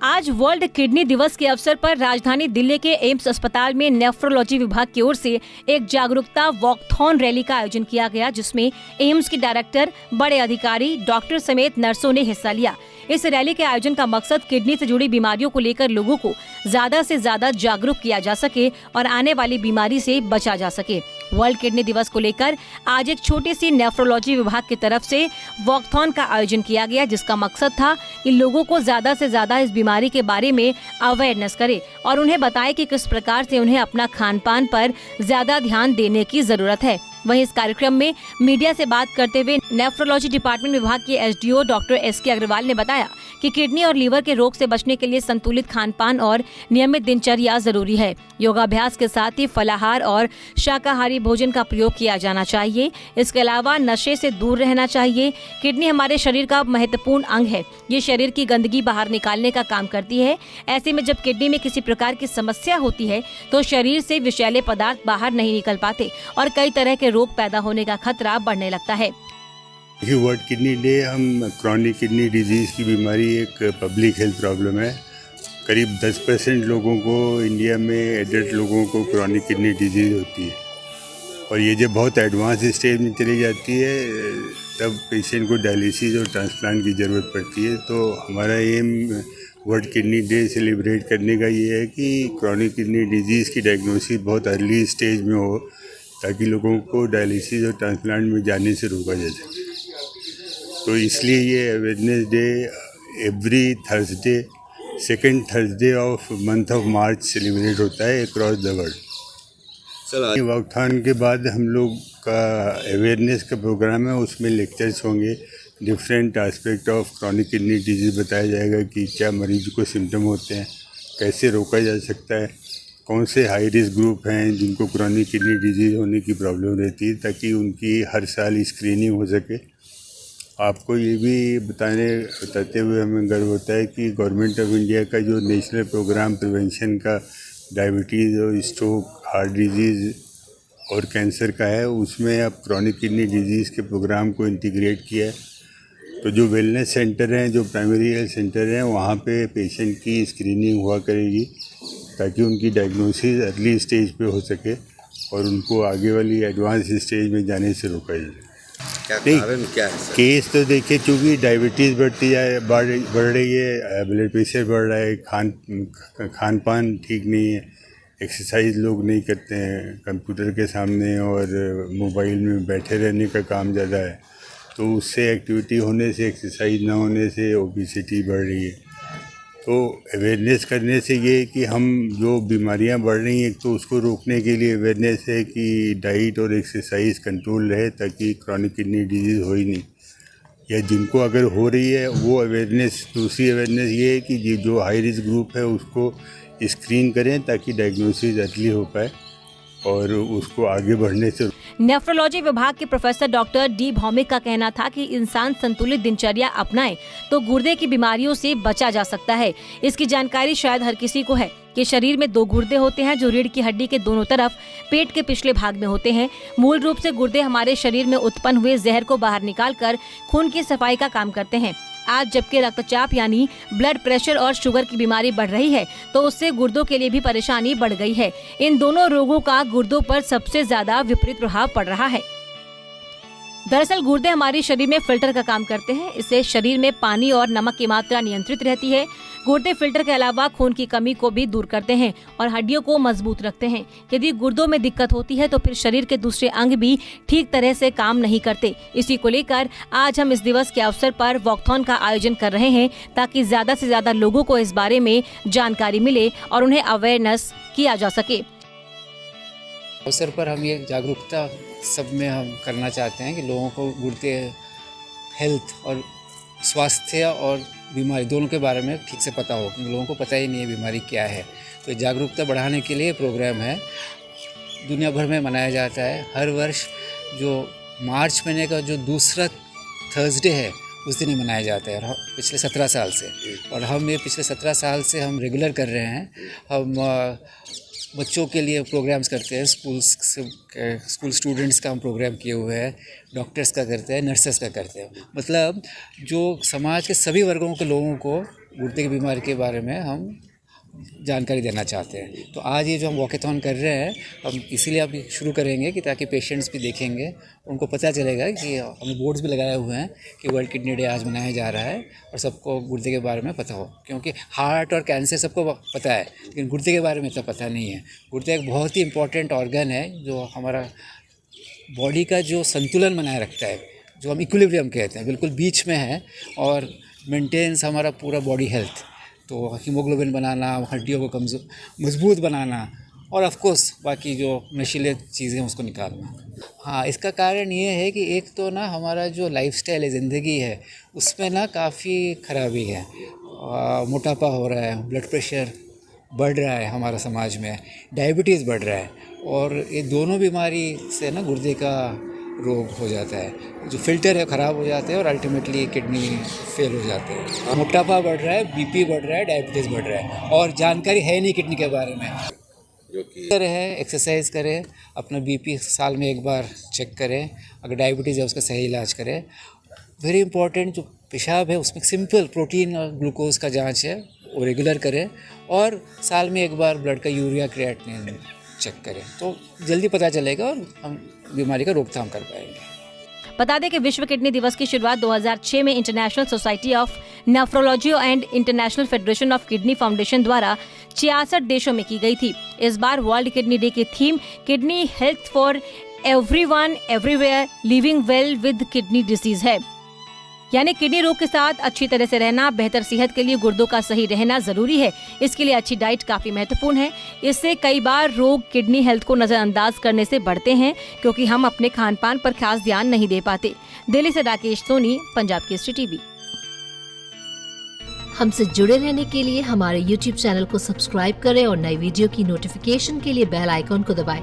आज world kidney दिवस के अवसर पर राजधानी दिल्ली के एम्स अस्पताल में नेफ्रोलॉजी विभाग की ओर से एक जागरूकता वॉकथॉन रैली का आयोजन किया गया, जिसमें एम्स के डायरेक्टर, बड़े अधिकारी, डॉक्टर समेत नर्सों ने हिस्सा लिया। इस रैली के आयोजन का मकसद किडनी से जुड़ी बीमारियों को लेकर लोगों को ज्यादा से ज्यादा जागरूक किया जा सके और आने वाली बीमारी से बचा जा सके। वर्ल्ड किडनी दिवस को लेकर आज एक छोटी सी नेफ्रोलॉजी विभाग की तरफ से वॉकथॉन का आयोजन किया गया, जिसका मकसद था कि लोगों को ज्यादा से ज्यादा इस बीमारी के बारे में अवेयरनेस करे और उन्हें बताए कि किस प्रकार से उन्हें अपना खान पान पर ज्यादा ध्यान देने की जरूरत है। वहीं इस कार्यक्रम में मीडिया से बात करते हुए नेफ्रोलॉजी डिपार्टमेंट विभाग के एसडीओ डॉक्टर एसके अग्रवाल ने बताया कि किडनी और लीवर के रोग से बचने के लिए संतुलित खान पान और नियमित दिनचर्या जरूरी है। योगाभ्यास के साथ ही फलाहार और शाकाहारी भोजन का प्रयोग किया जाना चाहिए। इसके अलावा नशे से दूर रहना चाहिए। किडनी हमारे शरीर का महत्वपूर्ण अंग है। ये शरीर की गंदगी बाहर निकालने का काम करती है। ऐसे में जब किडनी में किसी प्रकार की समस्या होती है तो शरीर से विषैले पदार्थ बाहर नहीं निकल पाते और कई तरह के रोग पैदा होने का खतरा बढ़ने लगता है। वर्ल्ड किडनी डे, हम क्रॉनिक किडनी डिजीज़ की बीमारी एक पब्लिक हेल्थ प्रॉब्लम है। करीब 10% लोगों को इंडिया में, एडल्ट लोगों को क्रॉनिक किडनी डिजीज़ होती है और ये जब बहुत एडवांस स्टेज में चली जाती है तब पेशेंट को डायलिसिस और ट्रांसप्लांट की ज़रूरत पड़ती है। तो हमारा aim World Kidney Day celebrate करने का ये है कि क्रॉनिक किडनी डिजीज़ की डायग्नोसिस बहुत अर्ली स्टेज में हो, ताकि लोगों को डायलिसिस और ट्रांसप्लांट में जाने से रोका जा सके। तो इसलिए ये awareness day every Thursday, second Thursday of month of March celebrate होता है अक्रॉस द वर्ल्ड। वॉकथॉन के बाद हम लोग का अवेयरनेस का प्रोग्राम है, उसमें लेक्चर्स होंगे। Different aspect of chronic kidney disease बताया जाएगा कि क्या मरीज को सिम्टम होते हैं, कैसे रोका जा सकता है, कौन से हाई रिस्क ग्रुप हैं जिनको क्रॉनिक किडनी डिजीज़ होने की प्रॉब्लम रहती है, ताकि उनकी हर साल स्क्रीनिंग हो सके। आपको ये भी बताते हुए हमें गर्व होता है कि गवर्नमेंट ऑफ इंडिया का जो नेशनल प्रोग्राम प्रिवेंशन का डायबिटीज़ और स्ट्रोक, हार्ट डिजीज़ और कैंसर का है, उसमें अब क्रॉनिक किडनी डिजीज़ के प्रोग्राम को इंटीग्रेट किया है। तो जो वेलनेस सेंटर हैं, जो प्राइमरी हेल्थ सेंटर हैं, वहाँ पे पेशेंट की स्क्रीनिंग हुआ करेगी, ताकि उनकी डायग्नोसिस अर्ली स्टेज पे हो सके और उनको आगे वाली एडवांस स्टेज में जाने से रोका जाए। क्या है सर? केस तो देखिए, चूँकि डायबिटीज़ बढ़ रही है, ब्लड प्रेशर बढ़ रहा है, खान पान ठीक नहीं है, एक्सरसाइज लोग नहीं करते हैं, कंप्यूटर के सामने और मोबाइल में बैठे रहने का काम ज़्यादा है, तो उससे एक्टिविटी होने से, एक्सरसाइज ना होने से ओबेसिटी बढ़ रही है। तो अवेयरनेस करने से ये कि हम जो बीमारियां बढ़ रही हैं, एक तो उसको रोकने के लिए अवेयरनेस है कि डाइट और एक्सरसाइज कंट्रोल रहे, ताकि क्रॉनिक किडनी डिजीज़ हो ही नहीं, या जिनको अगर हो रही है वो अवेयरनेस। दूसरी अवेयरनेस ये है कि जो हाई रिस्क ग्रुप है उसको स्क्रीन करें, ताकि डायग्नोसिस अर्ली हो पाए और उसको आगे बढ़ने से। नेफ्रोलॉजी विभाग के प्रोफेसर डॉक्टर डी भौमिक का कहना था कि इंसान संतुलित दिनचर्या अपनाए तो गुर्दे की बीमारियों से बचा जा सकता है। इसकी जानकारी शायद हर किसी को है कि शरीर में 2 गुर्दे होते हैं, जो रीढ़ की हड्डी के दोनों तरफ पेट के पिछले भाग में होते हैं। मूल रूप से गुर्दे हमारे शरीर में उत्पन्न हुए जहर को बाहर निकालकर खून की सफाई का काम करते हैं। आज जबकि रक्तचाप यानी ब्लड प्रेशर और शुगर की बीमारी बढ़ रही है, तो उससे गुर्दों के लिए भी परेशानी बढ़ गई है। इन दोनों रोगों का गुर्दों पर सबसे ज्यादा विपरीत प्रभाव पड़ रहा है। दरअसल गुर्दे हमारे शरीर में फिल्टर का काम करते हैं। इससे शरीर में पानी और नमक की मात्रा नियंत्रित रहती है। गुर्दे फिल्टर के अलावा खून की कमी को भी दूर करते हैं और हड्डियों को मजबूत रखते हैं। यदि गुर्दों में दिक्कत होती है तो फिर शरीर के दूसरे अंग भी ठीक तरह से काम नहीं करते। इसी को लेकर आज हम इस दिवस के अवसर पर वॉकथॉन का आयोजन कर रहे हैं, ताकि ज्यादा से ज्यादा लोगों को इस बारे में जानकारी मिले और उन्हें अवेयरनेस किया जा सके। अवसर पर हम ये जागरूकता सब में हम करना चाहते हैं कि लोगों को गुर्दे हेल्थ और स्वास्थ्य और बीमारी दोनों के बारे में ठीक से पता हो, क्योंकि लोगों को पता ही नहीं है बीमारी क्या है। तो जागरूकता बढ़ाने के लिए प्रोग्राम है, दुनिया भर में मनाया जाता है। हर वर्ष जो मार्च महीने का जो दूसरा थर्सडे है उस दिन ही मनाया जाता है, और पिछले 17 साल से, और हम ये पिछले 17 साल से हम रेगुलर कर रहे हैं। हम बच्चों के लिए प्रोग्राम्स करते हैं, स्कूल स्टूडेंट्स का हम प्रोग्राम किए हुए हैं, डॉक्टर्स का करते हैं, नर्सेस का करते हैं। मतलब जो समाज के सभी वर्गों के लोगों को गुर्दे की बीमारी के बारे में हम जानकारी देना चाहते हैं। तो आज ये जो हम वॉकेथॉन कर रहे हैं, हम इसीलिए अभी शुरू करेंगे कि ताकि पेशेंट्स भी देखेंगे, उनको पता चलेगा कि हमने बोर्ड्स भी लगाए हुए हैं कि वर्ल्ड किडनी डे आज मनाया जा रहा है और सबको गुर्दे के बारे में पता हो। क्योंकि हार्ट और कैंसर सबको पता है, लेकिन गुर्दे के बारे में इतना पता नहीं है। गुर्दे एक बहुत ही इंपॉर्टेंट ऑर्गन है जो हमारा बॉडी का जो संतुलन बनाए रखता है, जो हम इक्विलिब्रियम कहते हैं, बिल्कुल बीच में है और मेंटेन्स हमारा पूरा बॉडी हेल्थ। तो हीमोग्लोबिन बनाना, हड्डियों को मजबूत बनाना और ऑफ कोर्स बाकी जो नशीले चीज़ें उसको निकालना। हाँ, इसका कारण ये है कि एक तो ना हमारा जो लाइफस्टाइल है, ज़िंदगी है, उसमें ना काफ़ी खराबी है। मोटापा हो रहा है, ब्लड प्रेशर बढ़ रहा है हमारा समाज में, डायबिटीज़ बढ़ रहा है और ये दोनों बीमारी से ना गुर्दे का रोग हो जाता है, जो फिल्टर है ख़राब हो जाते हैं और अल्टीमेटली किडनी फेल हो जाते हैं। मोटापा बढ़ रहा है, बीपी बढ़ रहा है, डायबिटीज़ बढ़ रहा है और जानकारी है नहीं किडनी के बारे में। जो कि है एक्सरसाइज करें, अपना बीपी साल में एक बार चेक करें, अगर डायबिटीज़ है उसका सही इलाज करें। वेरी इंपॉर्टेंट, जो पेशाब है उसमें सिंपल प्रोटीन और ग्लूकोज का जांच है वो रेगुलर करें और साल में एक बार ब्लड का यूरिया क्रिएटिनिन चेक करें, तो जल्दी पता चलेगा और हम बीमारी का रोकथाम कर पाएंगे। बता दें कि विश्व किडनी दिवस की शुरुआत 2006 में international society of nephrology and international federation of kidney foundation द्वारा 66 देशों में की गई थी। इस बार वर्ल्ड किडनी डे की theme kidney health for everyone everywhere living well with kidney disease है, यानी किडनी रोग के साथ अच्छी तरह से रहना। बेहतर सेहत के लिए गुर्दों का सही रहना जरूरी है। इसके लिए अच्छी डाइट काफी महत्वपूर्ण है। इससे कई बार रोग किडनी हेल्थ को नजरअंदाज करने से बढ़ते हैं क्योंकि हम अपने खान पान पर खास ध्यान नहीं दे पाते। दिल्ली से राकेश सोनी, पंजाब केसरी टीवी। हमसे जुड़े रहने के लिए हमारे YouTube चैनल को सब्सक्राइब करें और नई वीडियो की नोटिफिकेशन के लिए बेल आइकॉन को दबाएं।